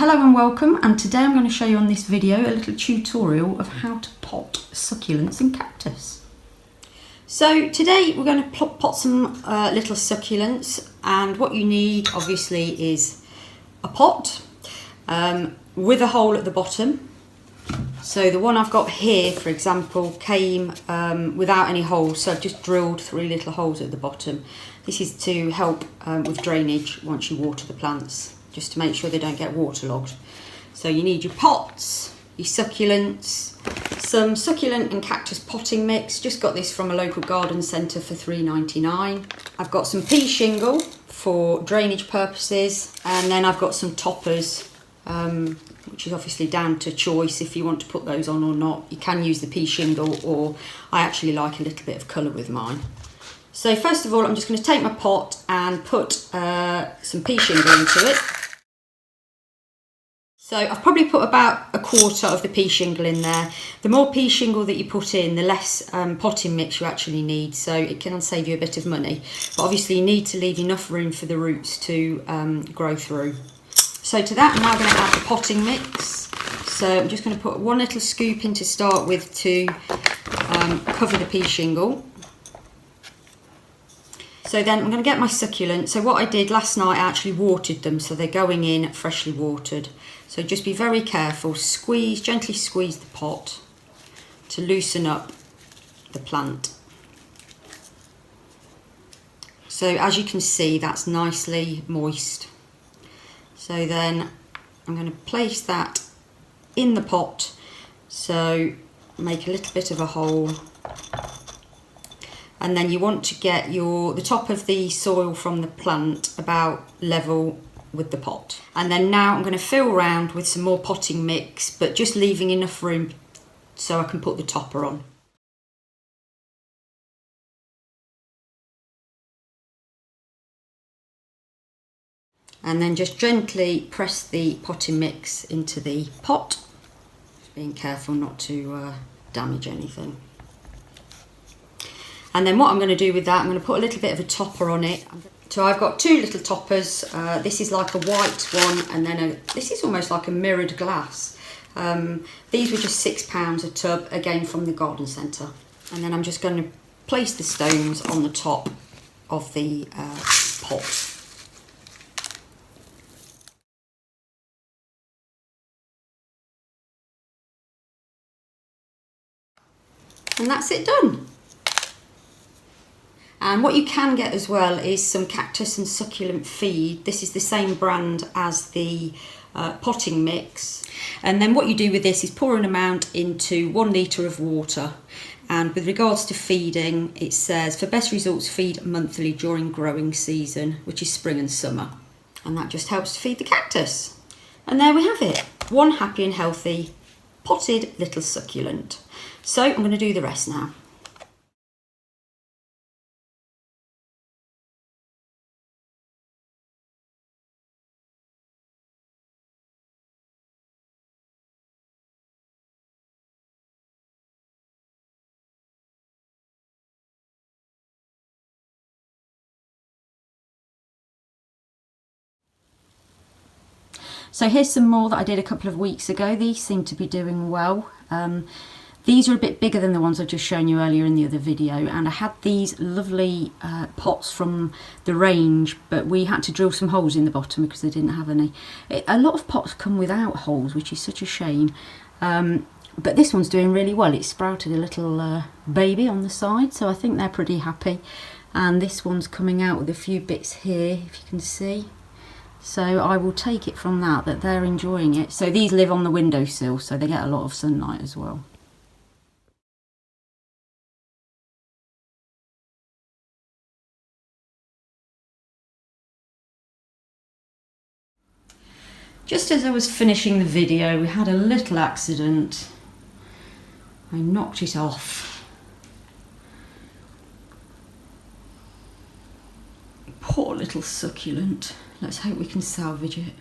Hello and welcome, and today I'm going to show you on this video a little tutorial of how to pot succulents in cactus. So today we're going to pot some little succulents, and what you need obviously is a pot with a hole at the bottom. So the one I've got here, for example, came without any holes, so I've just drilled 3 little holes at the bottom. This is to help with drainage once you water the plants, just to make sure they don't get waterlogged. So you need your pots, your succulents, some succulent and cactus potting mix. Just got this from a local garden centre for $3.99. I've got some pea shingle for drainage purposes, and then I've got some toppers, which is obviously down to choice if you want to put those on or not. You can use the pea shingle, or I actually like a little bit of colour with mine. So first of all, I'm just going to take my pot and put some pea shingle into it. So I've probably put about 1/4 of the pea shingle in there. The more pea shingle that you put in, the less potting mix you actually need, so it can save you a bit of money. But obviously you need to leave enough room for the roots to grow through. So to that I'm now going to add the potting mix. So I'm just going to put 1 little scoop in to start with to cover the pea shingle. So then I'm going to get my succulents. So what I did last night, I actually watered them, so they're going in freshly watered. So just be very careful, gently squeeze the pot to loosen up the plant. So as you can see, that's nicely moist. So then I'm going to place that in the pot, so make a little bit of a hole. And then you want to get the top of the soil from the plant about level with the pot. And then now I'm going to fill around with some more potting mix, but just leaving enough room so I can put the topper on. And then just gently press the potting mix into the pot, just being careful not to damage anything. And then what I'm going to do with that, I'm going to put a little bit of a topper on it. So I've got 2 little toppers. This is like a white one, and then this is almost like a mirrored glass. These were just £6 a tub, again from the garden centre. And then I'm just going to place the stones on the top of the pot. And that's it done. And what you can get as well is some cactus and succulent feed. This is the same brand as the potting mix. And then what you do with this is pour an amount into 1 litre of water. And with regards to feeding, it says for best results, feed monthly during growing season, which is spring and summer. And that just helps to feed the cactus. And there we have it. 1 happy and healthy potted little succulent. So I'm going to do the rest now. So here's some more that I did a couple of weeks ago. These seem to be doing well. These are a bit bigger than the ones I've just shown you earlier in the other video, and I had these lovely pots from the range, but we had to drill some holes in the bottom because they didn't have any. A lot of pots come without holes, which is such a shame. But this one's doing really well. It sprouted a little baby on the side, so I think they're pretty happy. And this one's coming out with a few bits here, if you can see. So I will take it from that they're enjoying it. So these live on the windowsill, so they get a lot of sunlight as well. Just as I was finishing the video, we had a little accident. I knocked it off. Poor little succulent. Let's hope we can salvage it.